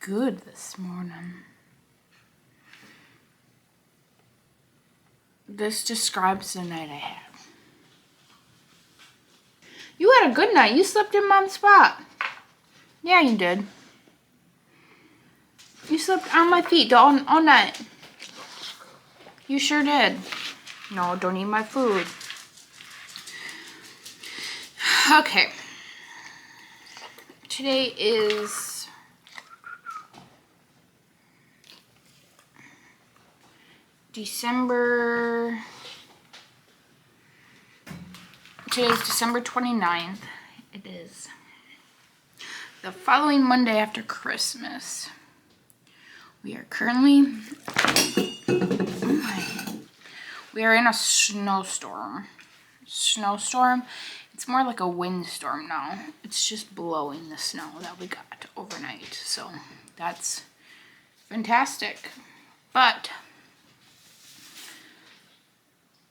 good this morning. This describes the night I had. You had a good night. You slept in Mom's spot. Yeah, you did. You slept on my feet all night. You sure did. No, don't eat my food. Okay. Today is December 29th. It is the following Monday after Christmas. We are currently in a snowstorm. It's more like a windstorm now. It's just blowing the snow that we got overnight. So that's fantastic. But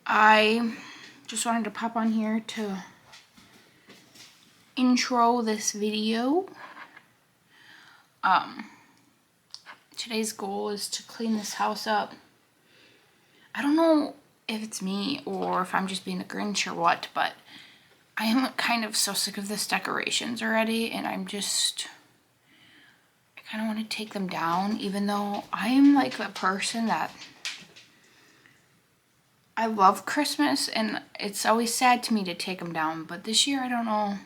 I just wanted to pop on here to intro this video. Today's goal is to clean this house up. I don't know if it's me or if I'm just being a Grinch or what, but I am kind of so sick of this decorations already, and I kind of want to take them down, even though I am like the person that I love Christmas, and it's always sad to me to take them down, but this year I don't know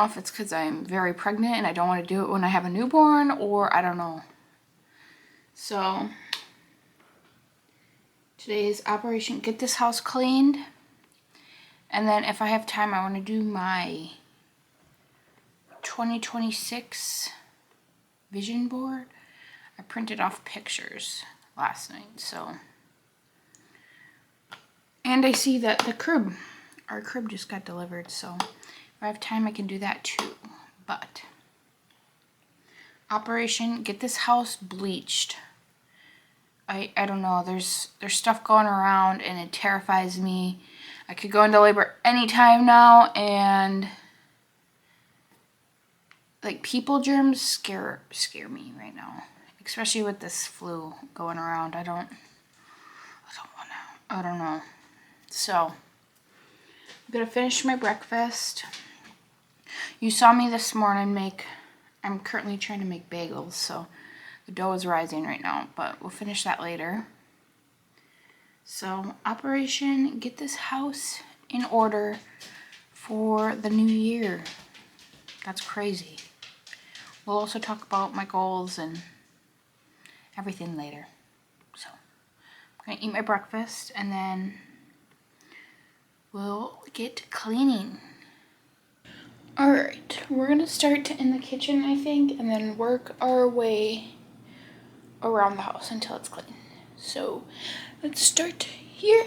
if it's because I'm very pregnant and I don't want to do it when I have a newborn, or I don't know. So today's operation, get this house cleaned. And then if I have time, I want to do my 2026 vision board. I printed off pictures last night, so. And I see that our crib just got delivered, so if I have time, I can do that too. But operation, get this house bleached. I don't know, there's stuff going around and it terrifies me. I could go into labor anytime now, and like people germs scare me right now, especially with this flu going around. I don't know. So I'm gonna finish my breakfast. You saw me this morning I'm currently trying to make bagels, so the dough is rising right now, but we'll finish that later. So operation, get this house in order for the new year. That's crazy. We'll also talk about my goals and everything later. So I'm gonna eat my breakfast and then we'll get cleaning. All right, we're gonna start in the kitchen, I think, and then work our way around the house until it's clean. So let's start here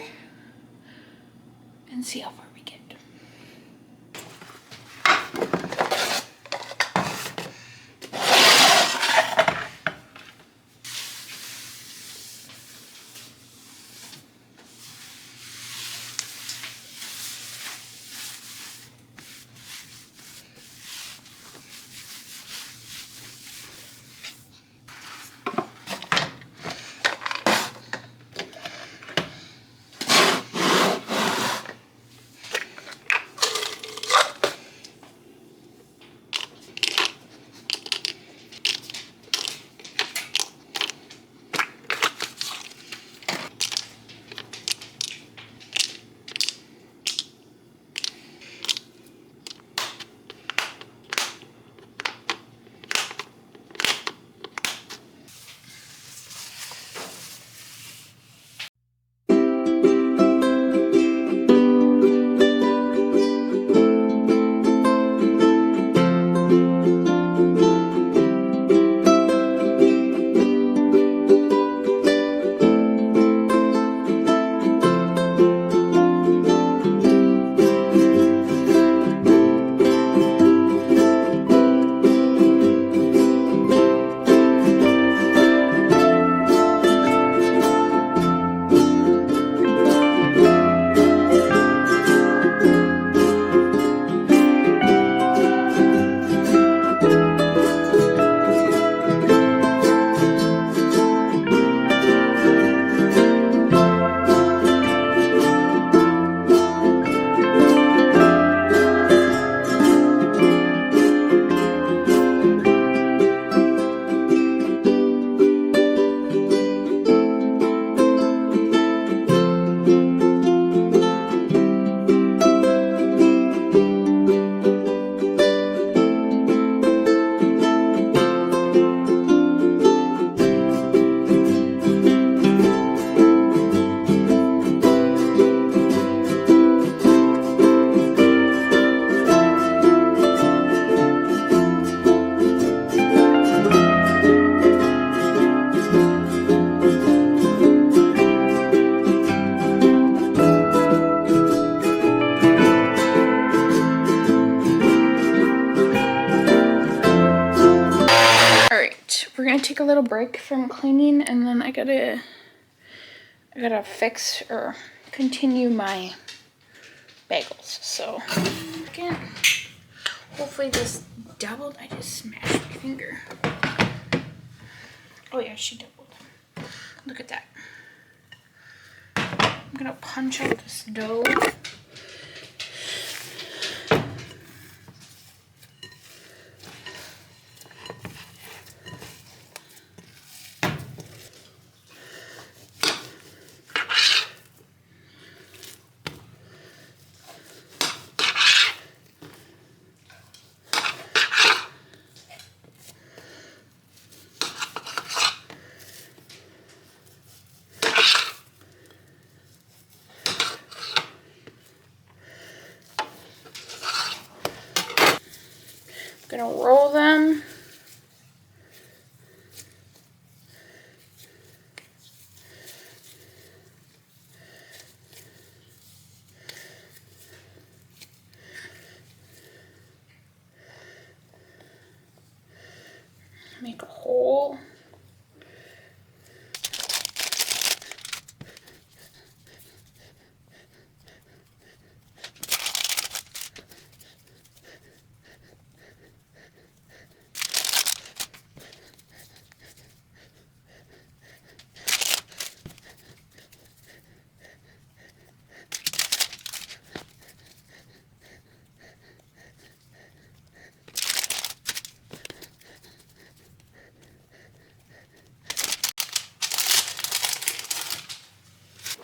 and see how far we get. little break from cleaning, and then I gotta fix or continue my bagels. So again, hopefully this doubled. I just smashed my finger. Oh yeah, she doubled. Look at that. I'm gonna punch out this dough. Gonna roll them. Make a hole.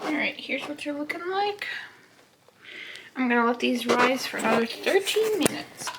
Alright, here's what they're looking like. I'm gonna let these rise for another 13 minutes.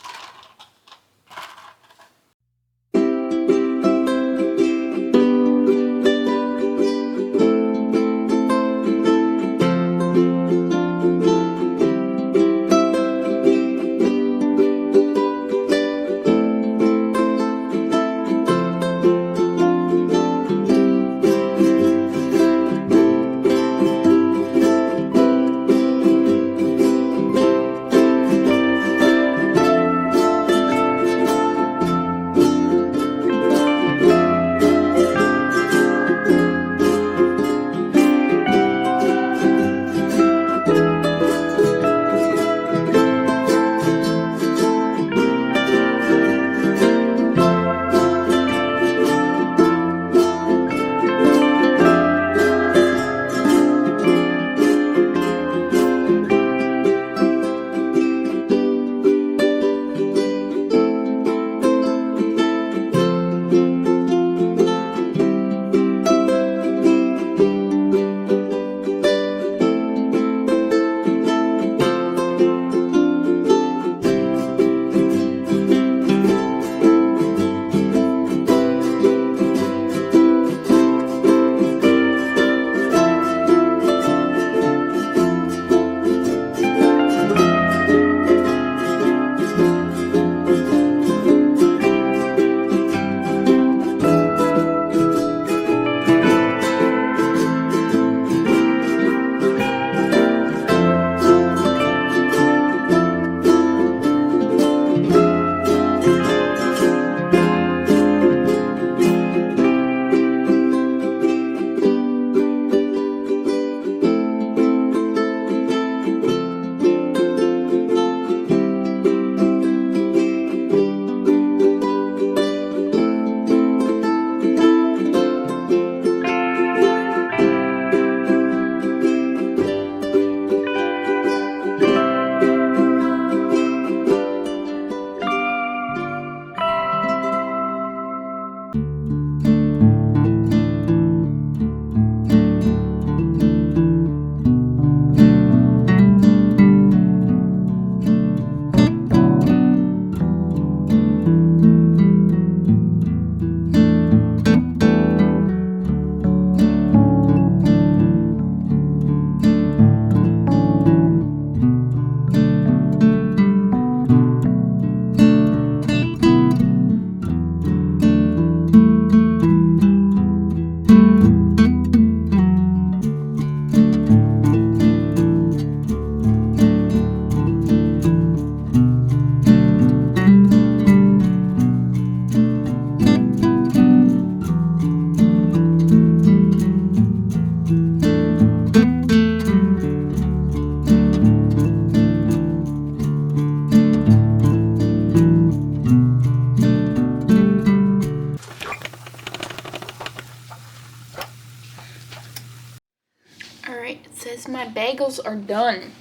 Alright, it says my bagels are done.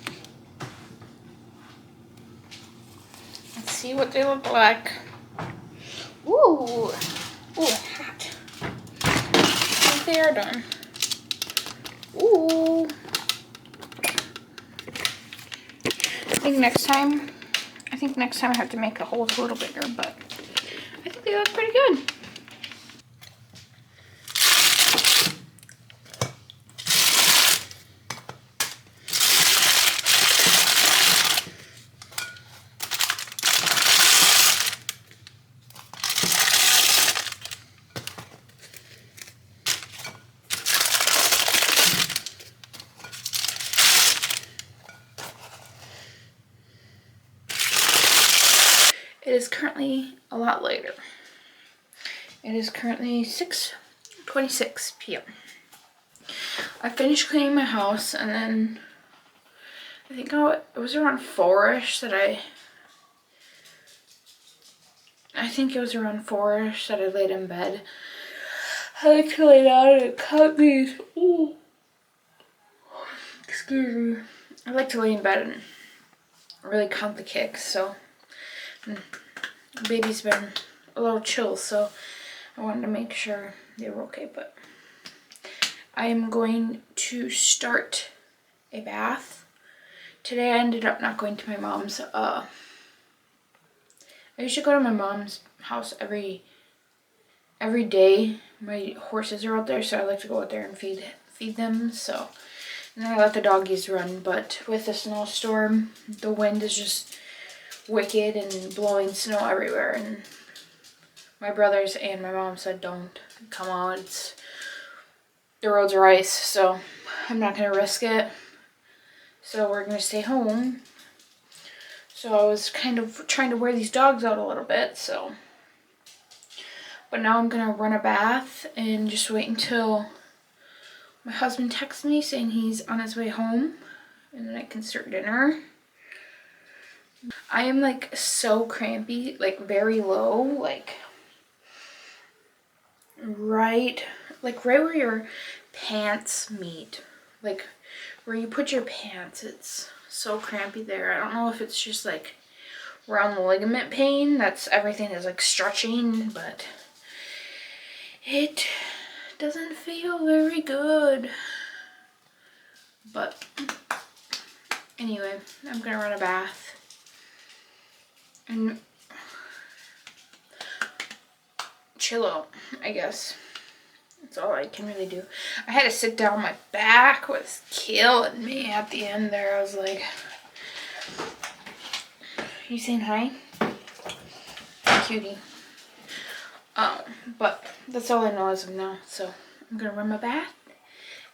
Let's see what they look like. Ooh. Ooh, hot. I think they are done. Ooh. I think next time I have to make the holes a little bigger, but I think they look pretty good. It is currently a lot later. It is currently 6:26 p.m. I finished cleaning my house, and then I think it was around 4-ish that I laid in bed. I like to lay down and cut these. Ooh. Excuse me. I like to lay in bed and really count the kicks, so the baby's been a little chill, so I wanted to make sure they were okay. But I am going to start a bath. Today I ended up not going to my mom's. I usually go to my mom's house every day. My horses are out there, so I like to go out there and feed them. So, and then I let the doggies run. But with the snowstorm, the wind is just wicked and blowing snow everywhere. And my brothers and my mom said, "Don't come out. The roads are ice, so I'm not gonna risk it. So we're gonna stay home." So I was kind of trying to wear these dogs out a little bit, so. But now I'm gonna run a bath and just wait until my husband texts me saying he's on his way home, and then I can start dinner. I am like so crampy, like very low, like right where your pants meet, like where you put your pants. It's so crampy there. I don't know if it's just like around the ligament pain, that's everything is like stretching, but it doesn't feel very good. But anyway, I'm gonna run a bath and chill out, I guess. That's all I can really do. I had to sit down. My back was killing me at the end there. I was like, you saying hi? Cutie. But that's all I know as of now. So I'm gonna run my bath,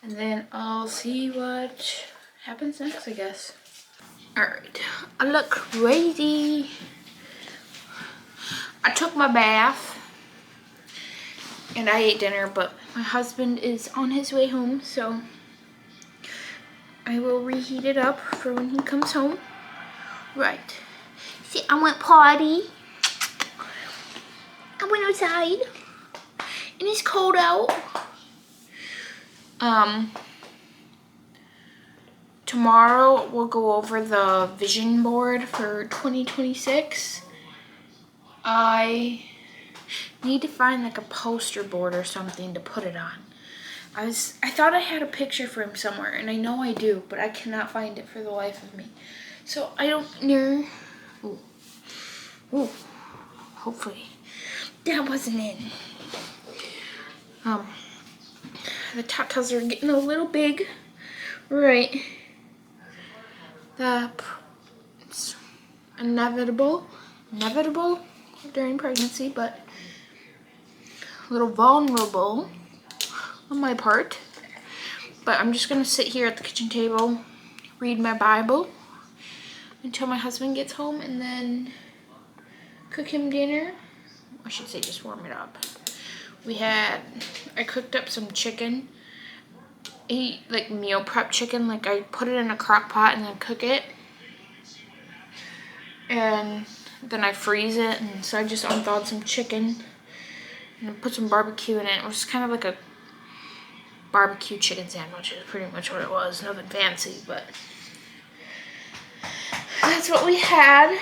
and then I'll see what happens next, I guess. Alright, I look crazy. I took my bath and I ate dinner, but my husband is on his way home, so I will reheat it up for when he comes home. Right. See, I went potty. I went outside. And it's cold out. Tomorrow we'll go over the vision board for 2026. I need to find like a poster board or something to put it on. I thought I had a picture for him somewhere, and I know I do, but I cannot find it for the life of me. So I don't know. Ooh. Ooh. Hopefully that wasn't in. The tatas are getting a little big. Right. It's inevitable during pregnancy, but a little vulnerable on my part. But I'm just gonna sit here at the kitchen table, read my Bible until my husband gets home, and then cook him dinner. I should say just warm it up. I cooked up some chicken. Like meal prep chicken, like I put it in a crock pot and then cook it, and then I freeze it. And so I just unthawed some chicken and put some barbecue in it. It was kind of like a barbecue chicken sandwich is pretty much what it was. Nothing fancy, but that's what we had.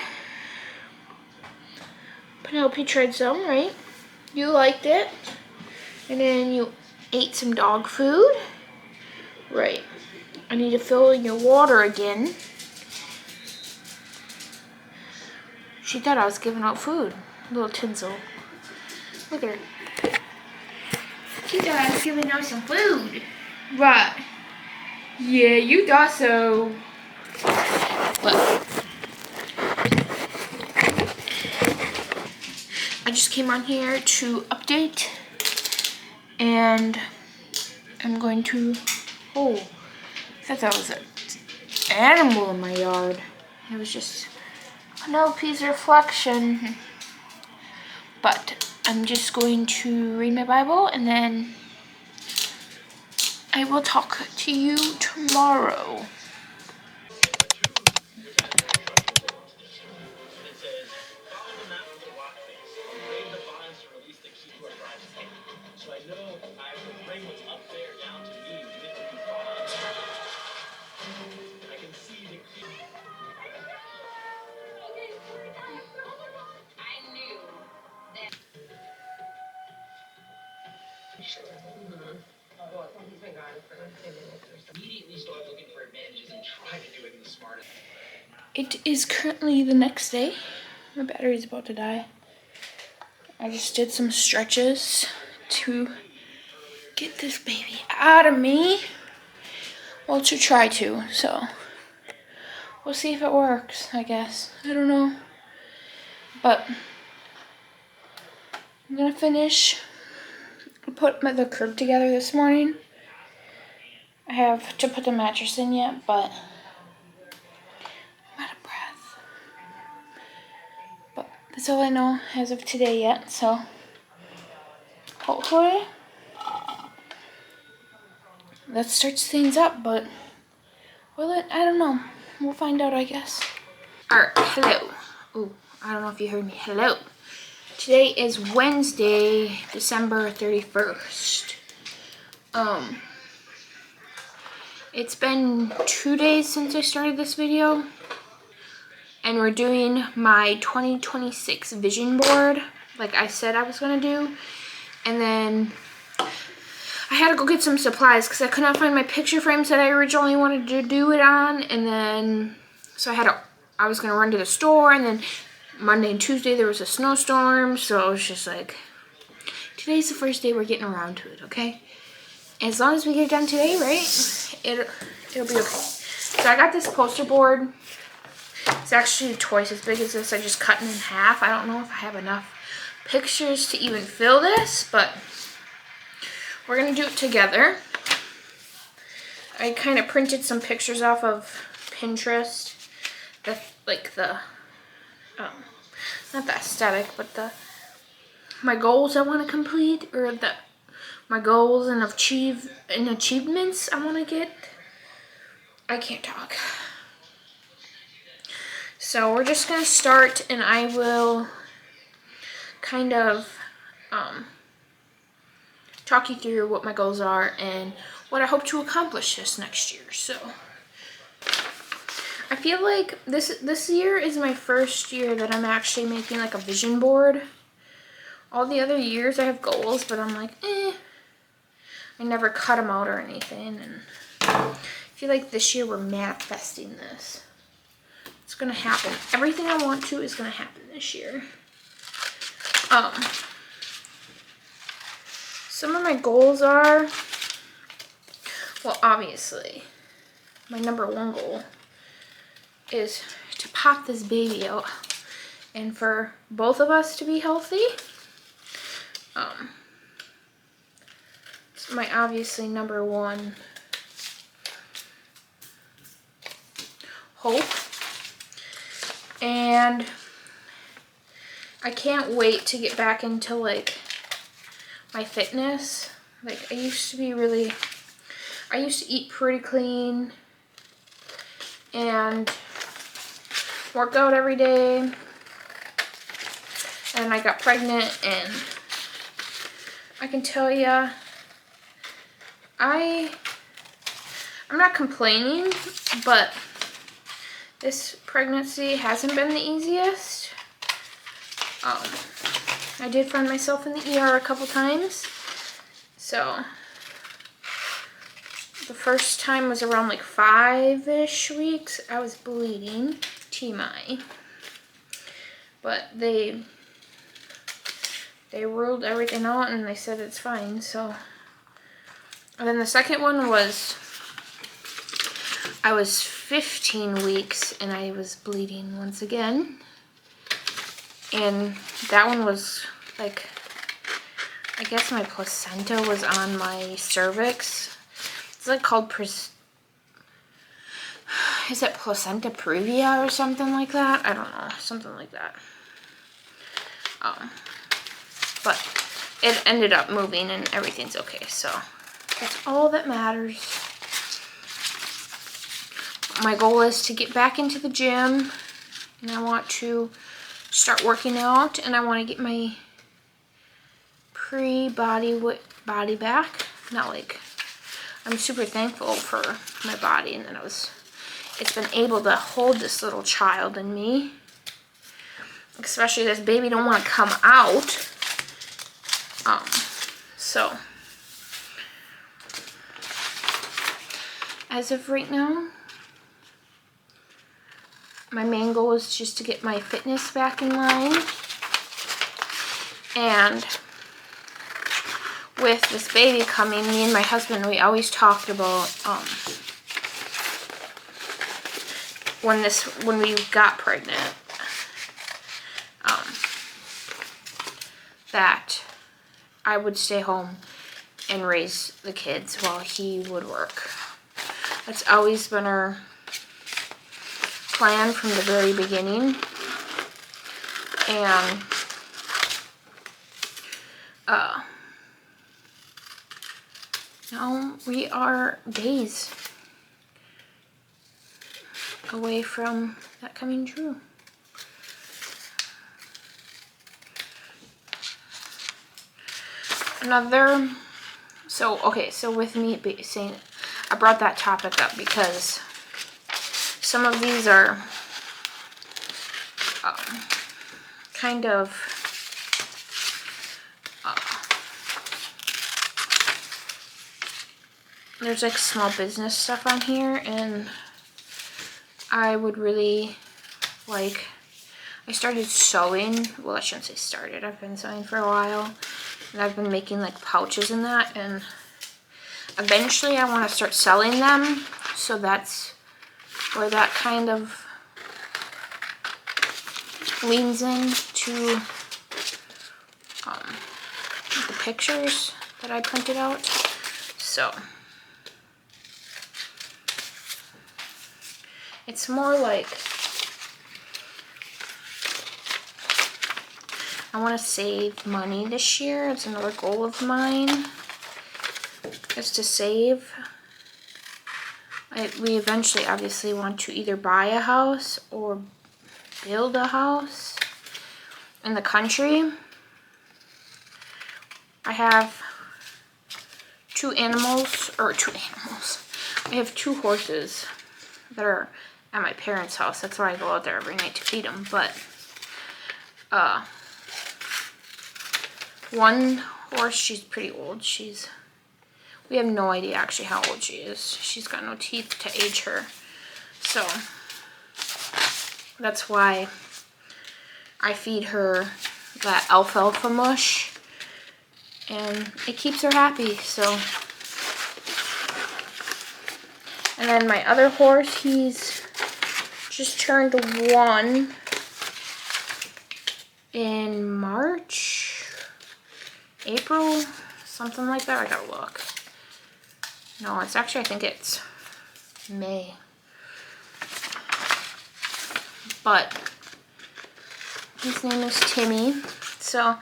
Penelope tried some, right? You liked it. And then you ate some dog food. Right. I need to fill in your water again. She thought I was giving out food. Little tinsel. Look at her. She thought I was giving out some food. Right. Yeah, you thought so. But I just came on here to update. And I'm going to... Oh, I thought that was an animal in my yard. It was just Penelope's reflection. But I'm just going to read my Bible and then I will talk to you tomorrow. It is currently the next day. My battery is about to die. I just did some stretches to get this baby out of me. Well, to try to, so we'll see if it works, I guess. I don't know. But I'm gonna finish. I put the crib together this morning. I have to put the mattress in yet, but I'm out of breath. But that's all I know as of today yet, so hopefully that starts things up, but will it? I don't know. We'll find out, I guess. Alright, hello. Ooh, I don't know if you heard me. Hello. Today is Wednesday, December 31st. It's been 2 days since I started this video. And we're doing my 2026 vision board, like I said I was gonna do. And then I had to go get some supplies because I could not find my picture frames that I originally wanted to do it on. And then, so I was gonna run to the store, and then Monday and Tuesday there was a snowstorm. So it was just like, today's the first day we're getting around to it, okay? And as long as we get it done today, right, it'll be okay. So I got this poster board. It's actually twice as big as this. I just cut it in half. I don't know if I have enough pictures to even fill this, but we're going to do it together. I kind of printed some pictures off of Pinterest. Not the aesthetic, but my goals I want to complete, or my goals and achievements I want to get. I can't talk. So we're just going to start, and I will kind of talk you through what my goals are and what I hope to accomplish this next year. So I feel like this year is my first year that I'm actually making like a vision board. All the other years I have goals, but I'm like, I never cut them out or anything. And I feel like this year we're manifesting this. It's gonna happen. Everything I want to is gonna happen this year. Some of my goals are, well, obviously, my number one goal is to pop this baby out and for both of us to be healthy. It's my obviously number one hope. And I can't wait to get back into like my fitness. Like I used to eat pretty clean and work out every day. And I got pregnant, and I can tell you, I'm not complaining, but this pregnancy hasn't been the easiest. I did find myself in the ER a couple times. So the first time was around like 5-ish weeks. I was bleeding, TMI. But they ruled everything out and they said it's fine, so. And then the second one was, I was 15 weeks and I was bleeding once again. And that one was like, I guess my placenta was on my cervix. It's like called, is it placenta previa or something like that? I don't know, something like that. But it ended up moving and everything's okay, so that's all that matters. My goal is to get back into the gym, and I want to start working out, and I want to get my body back. Not like, I'm super thankful for my body and that it's been able to hold this little child in me. Especially this baby don't want to come out. So as of right now, my main goal is just to get my fitness back in line. And with this baby coming, me and my husband, we always talked about when we got pregnant, that I would stay home and raise the kids while he would work. That's always been our plan from the very beginning. And now we are days away from that coming true. So with me saying, I brought that topic up because some of these are kind of there's like small business stuff on here, and I would really like, I started sewing. Well, I shouldn't say started. I've been sewing for a while, and I've been making like pouches and that, and eventually I want to start selling them. So that's where that kind of leans into the pictures that I printed out. So it's more like I want to save money this year. It's another goal of mine, is to save. We eventually obviously want to either buy a house or build a house in the country. I have two animals. I have 2 horses that are at my parents' house. That's why I go out there every night to feed them. But one horse, she's pretty old. We have no idea actually how old she is. She's got no teeth to age her. So that's why I feed her that alfalfa mush, and it keeps her happy. So, and then my other horse, he's just turned 1 in March, April, something like that. I gotta look. No, it's actually, I think it's May. But his name is Timmy. So,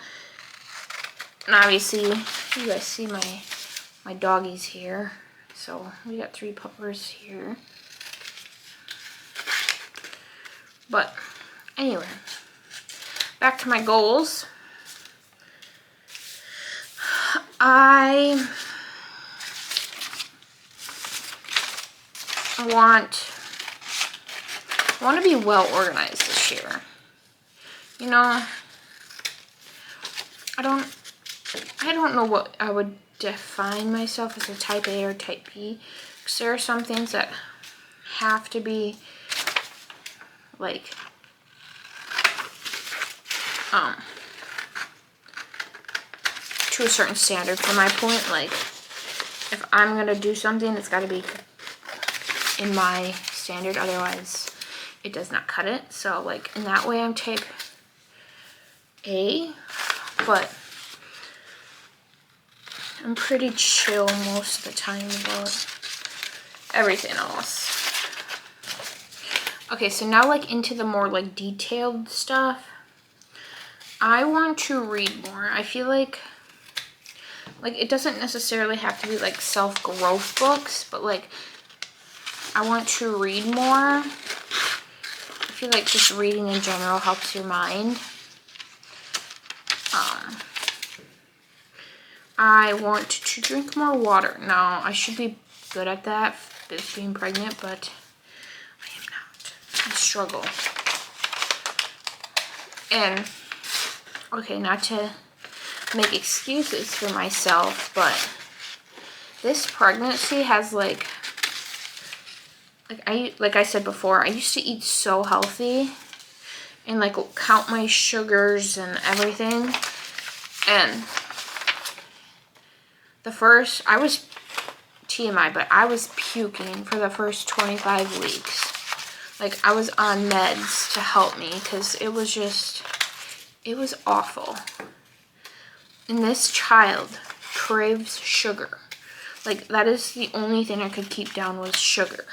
and obviously you guys see my doggies here. So we got 3 puppers here. But anyway, back to my goals. I want to be well organized this year. You know, I don't know what I would define myself as, a type A or type B, because there are some things that have to be like to a certain standard for my point. Like, if I'm gonna do something, it's got to be in my standard, otherwise it does not cut it. So like in that way I'm type A, but I'm pretty chill most of the time about everything else. Okay, so now like into the more like detailed stuff. I want to read more. I feel like it doesn't necessarily have to be like self-growth books, but like I want to read more. I feel like just reading in general helps your mind. I want to drink more water. Now, I should be good at that with being pregnant, but I am not. I struggle. And, okay, not to make excuses for myself, but this pregnancy has like I said before, I used to eat so healthy and like count my sugars and everything. And I was TMI, but I was puking for the first 25 weeks. Like, I was on meds to help me because it was awful. And this child craves sugar. Like, that is the only thing I could keep down was sugar.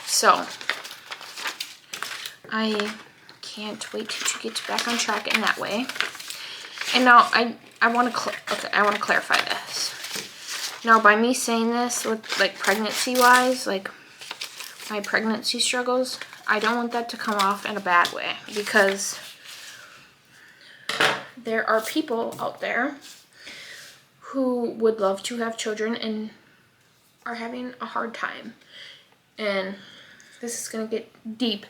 So, I can't wait to get back on track in that way. And now I want to clarify this. Now, by me saying this with like pregnancy wise, like my pregnancy struggles, I don't want that to come off in a bad way, because there are people out there who would love to have children and are having a hard time. And this is going to get deep,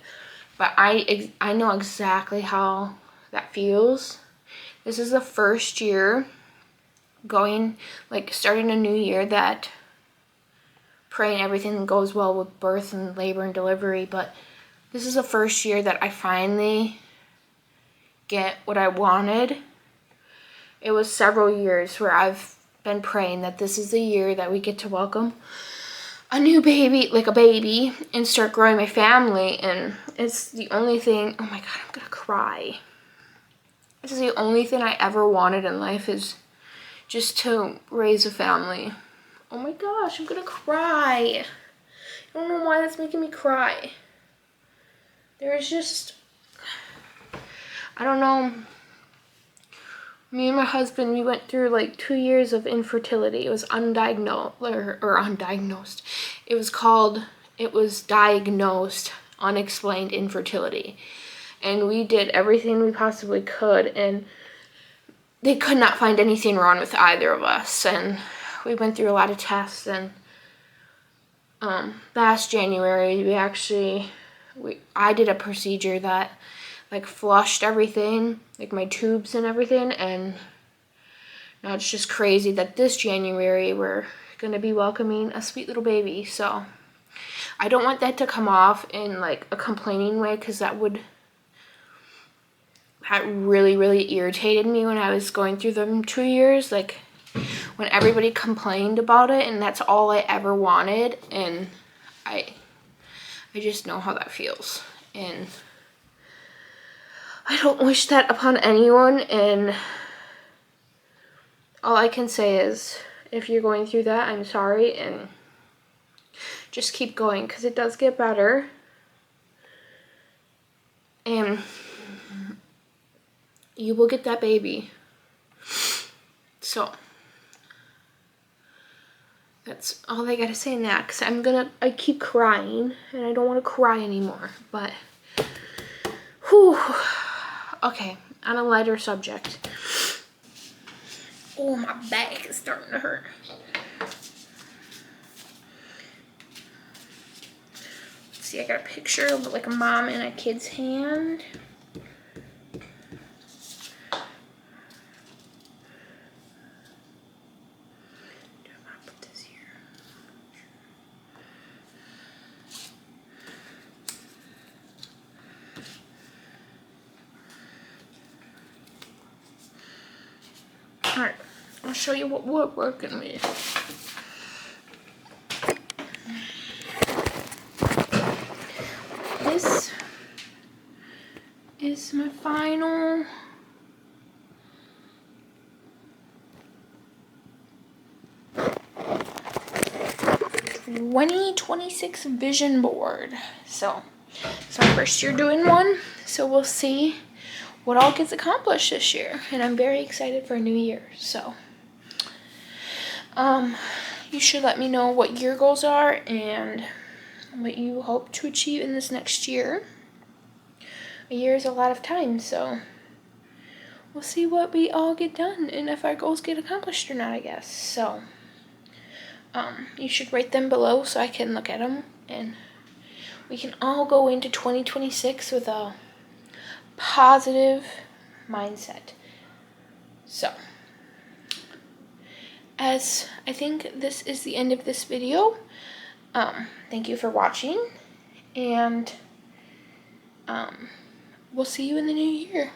but I know exactly how that feels. This is the first year starting a new year, that praying everything goes well with birth and labor and delivery, but this is the first year that I finally get what I wanted. It was several years where I've been praying that this is the year that we get to welcome a new baby, like a baby, and start growing my family. And it's the only thing, oh my God, I'm gonna cry. This is the only thing I ever wanted in life, is just to raise a family. Oh my gosh, I'm gonna cry. I don't know why that's making me cry. There's just, I don't know. Me and my husband, we went through like 2 years of infertility. It was undiagnosed, or undiagnosed. It was diagnosed unexplained infertility. And we did everything we possibly could, and they could not find anything wrong with either of us. And we went through a lot of tests, and last January I did a procedure that like flushed everything, like my tubes and everything, and now it's just crazy that this January we're gonna be welcoming a sweet little baby. So I don't want that to come off in like a complaining way, because that really, really irritated me when I was going through them 2 years, like when everybody complained about it, and that's all I ever wanted. And I just know how that feels, and I don't wish that upon anyone. And all I can say is, if you're going through that, I'm sorry, and just keep going, because it does get better. And you will get that baby. So that's all I gotta say in that, because I keep crying, and I don't want to cry anymore. But whew. Okay, on a lighter subject. Oh, my back is starting to hurt. See, I got a picture of like a mom and a kid's hand. Put this here. All right, I'll show you what we're working with. This is my final '26 vision board. So it's my first year doing one, so we'll see what all gets accomplished this year, and I'm very excited for a new year. So you should let me know what your goals are and what you hope to achieve in this next year. A year is a lot of time, so we'll see what we all get done and if our goals get accomplished or not, I guess. So you should rate them below so I can look at them, and we can all go into 2026 with a positive mindset. So, as I think this is the end of this video, thank you for watching, and we'll see you in the new year.